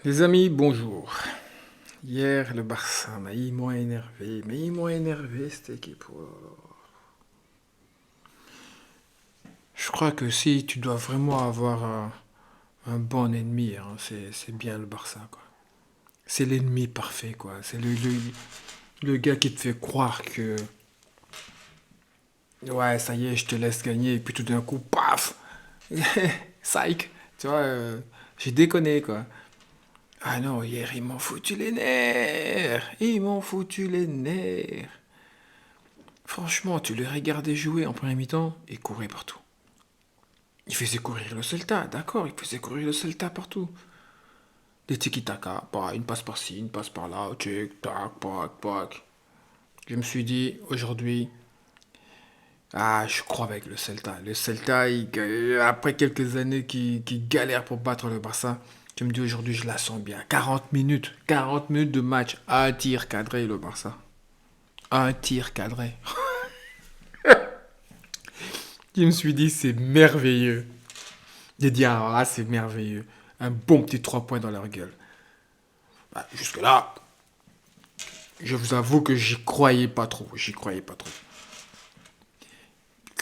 Les amis, bonjour. Hier, le Barça, mais ils m'ont énervé. Mais ils m'ont énervé, cette équipe. Oh là là. Je crois que si tu dois vraiment avoir un bon ennemi, hein, c'est bien le Barça, quoi. C'est l'ennemi parfait, quoi. C'est le gars qui te fait croire que, ouais, ça y est, je te laisse gagner. Et puis tout d'un coup, paf! Psych! Tu vois, j'ai déconné, quoi. Ah non, hier, ils m'ont foutu les nerfs. Ils m'ont foutu les nerfs. Franchement, tu les regardais jouer en première mi-temps et courir partout. Il faisait courir le Celta, d'accord, il faisait courir le Celta partout. Des tiki-taka, bah, une passe par-ci, une passe par-là, tic, tac, pac, pac. Je me suis dit, aujourd'hui, je crois avec le Celta. Le Celta, après quelques années qui galère pour battre le Barça, je me dis aujourd'hui, je la sens bien. 40 minutes de match, un tir cadré le Barça. Un tir cadré. Je me suis dit, c'est merveilleux. J'ai dit, c'est merveilleux. Un bon petit 3 points dans leur gueule. Bah, jusque-là, je vous avoue que j'y croyais pas trop. J'y croyais pas trop.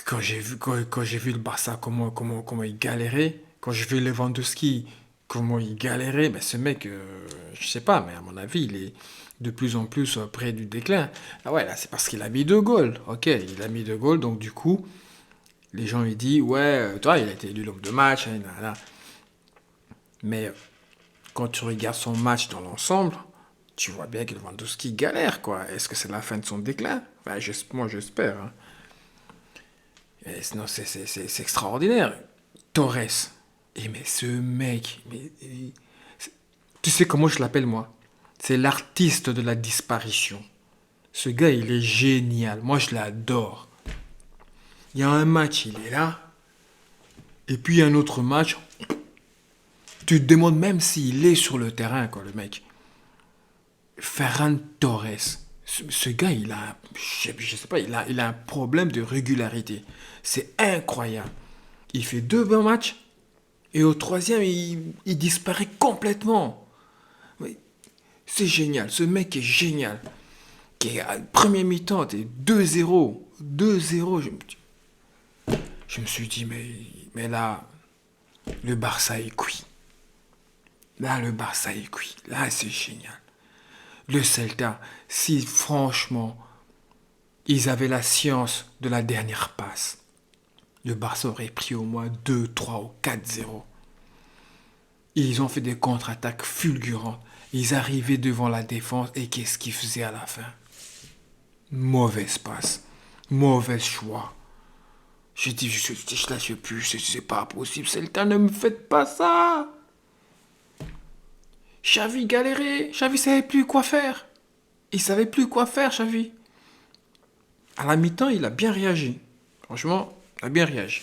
Quand j'ai vu le Barça, comment il galérait, quand j'ai vu Lewandowski, comment il galérait, ben ce mec, je sais pas, mais à mon avis, il est de plus en plus près du déclin. Ah ouais, là, c'est parce qu'il a mis 2 goals. Ok, il a mis 2 goals, donc du coup, les gens ils disent, ouais, toi, il a été élu l'homme de match, hein, là, là. Mais quand tu regardes son match dans l'ensemble, tu vois bien que Lewandowski galère, quoi. Est-ce que c'est la fin de son déclin? Enfin, moi, j'espère, hein. Et sinon, c'est extraordinaire. Torres. Et mais ce mec, tu sais comment je l'appelle, moi? C'est l'artiste de la disparition. Ce gars, il est génial. Moi, je l'adore. Il y a un match, il est là. Et puis, il y a un autre match. Tu te demandes même s'il est sur le terrain, quoi, le mec. Ferran Torres. Ce gars, je sais pas, il a un problème de régularité. C'est incroyable. Il fait 2 bons matchs et au troisième, il disparaît complètement. Oui, c'est génial. Ce mec est génial. Qui est à premier mi-temps, t'es 2-0. 2-0. Je me suis dit, mais là, le Barça est cuit. Là, le Barça est cuit. Là, c'est génial. Le Celta, si franchement, ils avaient la science de la dernière passe, le Barça aurait pris au moins 2, 3 ou 4-0. Ils ont fait des contre-attaques fulgurantes. Ils arrivaient devant la défense et qu'est-ce qu'ils faisaient à la fin? Mauvaise passe. Mauvais choix. J'ai dit, je lâche plus, c'est pas possible. Celta, ne me faites pas ça. Xavi galérait. Xavi savait plus quoi faire. Il savait plus quoi faire, Xavi. À la mi-temps, il a bien réagi. Franchement, il a bien réagi.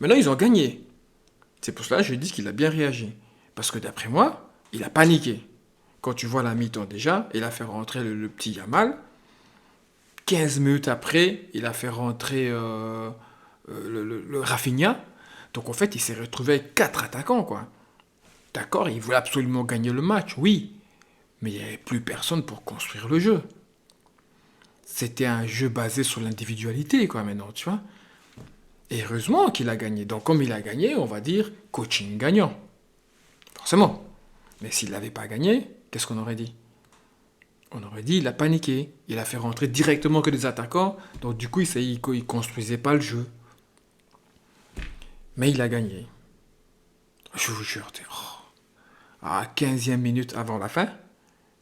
Maintenant, ils ont gagné. C'est pour cela que je dis qu'il a bien réagi. Parce que d'après moi, il a paniqué. Quand tu vois la mi-temps déjà, il a fait rentrer le petit Yamal. 15 minutes après, il a fait rentrer le Rafinha. Donc en fait, il s'est retrouvé avec 4 attaquants, quoi. D'accord, il voulait absolument gagner le match, oui. Mais il n'y avait plus personne pour construire le jeu. C'était un jeu basé sur l'individualité, quoi, maintenant, tu vois. Et heureusement qu'il a gagné. Donc comme il a gagné, on va dire coaching gagnant. Forcément. Mais s'il n'avait pas gagné, qu'est-ce qu'on aurait dit? On aurait dit il a paniqué. Il a fait rentrer directement que des attaquants. Donc du coup, il construisait pas le jeu. Mais il a gagné. Je vous jure. À 15e minute avant la fin,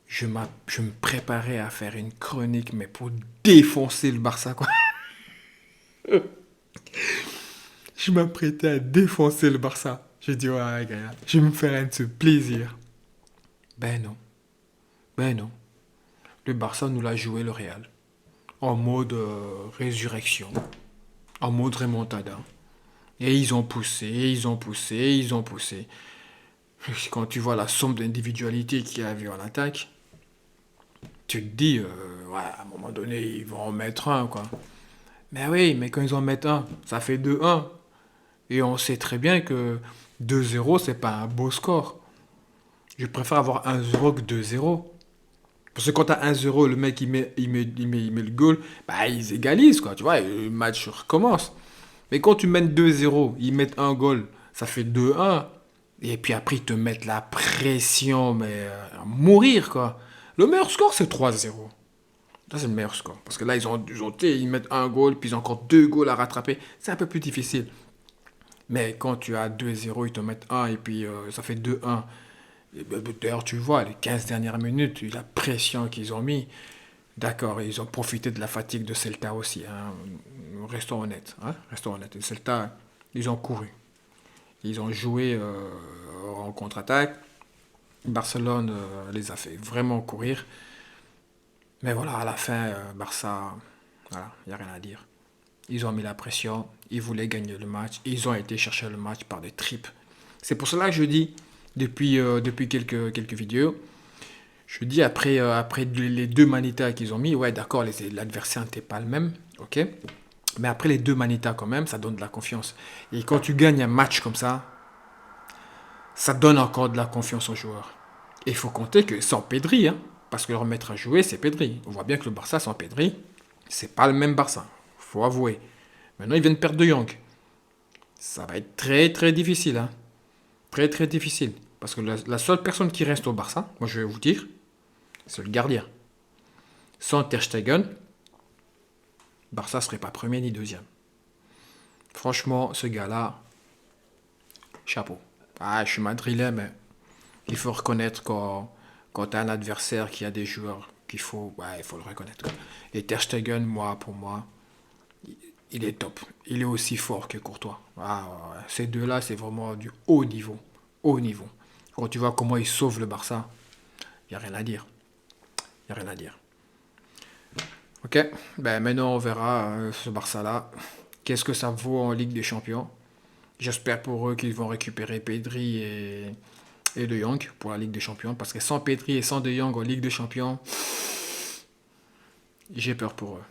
je me préparais à faire une chronique, mais pour défoncer le Barça, quoi. Je m'apprêtais à défoncer le Barça. J'ai dit, ouais, gars, je vais me faire un de ce plaisir. Ben non. Ben non. Le Barça nous l'a joué le Real. En mode résurrection. En mode remontada. Et ils ont poussé, ils ont poussé, ils ont poussé. Quand tu vois la somme d'individualité qu'il y avait en attaque, tu te dis, ouais, à un moment donné, ils vont en mettre un, quoi. Mais oui, mais quand ils en mettent un, ça fait 2-1. Et on sait très bien que 2-0, c'est pas un beau score. Je préfère avoir 1-0 que 2-0. Parce que quand t'as 1-0, le mec il met le goal, bah ils égalisent quoi, tu vois, et le match recommence. Mais quand tu mènes 2-0, ils mettent un goal, ça fait 2-1. Et puis après, ils te mettent la pression, mais à mourir quoi. Le meilleur score, c'est 3-0. Ça, c'est le meilleur score. Parce que là, ils mettent un goal, puis ils ont encore deux goals à rattraper. C'est un peu plus difficile. Mais quand tu as 2-0, ils te mettent un, et puis ça fait 2-1. D'ailleurs, tu vois, les 15 dernières minutes, la pression qu'ils ont mis. D'accord, ils ont profité de la fatigue de Celta aussi, hein. Restons honnêtes, hein. Restons honnêtes. Et Celta, ils ont couru. Ils ont joué en contre-attaque. Barcelone les a fait vraiment courir. Mais voilà, à la fin, Barça, voilà, il n'y a rien à dire. Ils ont mis la pression, ils voulaient gagner le match, ils ont été chercher le match par des tripes. C'est pour cela que je dis, depuis quelques vidéos, je dis après les deux manitas qu'ils ont mis, ouais d'accord, l'adversaire n'était pas le même, ok. Mais après les deux manitas quand même, ça donne de la confiance. Et quand tu gagnes un match comme ça donne encore de la confiance aux joueurs. Et il faut compter que sans Pedri, hein, parce que leur maître à jouer, c'est Pedri. On voit bien que le Barça sans Pedri, c'est pas le même Barça. Faut avouer. Maintenant, ils viennent perdre de Young. Ça va être très très difficile, hein. Très très difficile. Parce que la seule personne qui reste au Barça, moi je vais vous dire, c'est le gardien. Sans Ter Stegen, Barça serait pas premier ni deuxième. Franchement, ce gars-là, chapeau. Ah, je suis madrilène, mais il faut reconnaître quand tu as un adversaire qui a des joueurs ouais, il faut le reconnaître. Et Ter Stegen, pour moi, il est top. Il est aussi fort que Courtois. Ah, ouais, ouais. Ces deux-là, c'est vraiment du haut niveau. Haut niveau. Quand tu vois comment ils sauvent le Barça, il n'y a rien à dire. Il n'y a rien à dire. Ok, ben maintenant on verra ce Barça-là. Qu'est-ce que ça vaut en Ligue des Champions? J'espère pour eux qu'ils vont récupérer Pedri et De Jong pour la Ligue des Champions. Parce que sans Pedri et sans De Jong en Ligue des Champions, j'ai peur pour eux.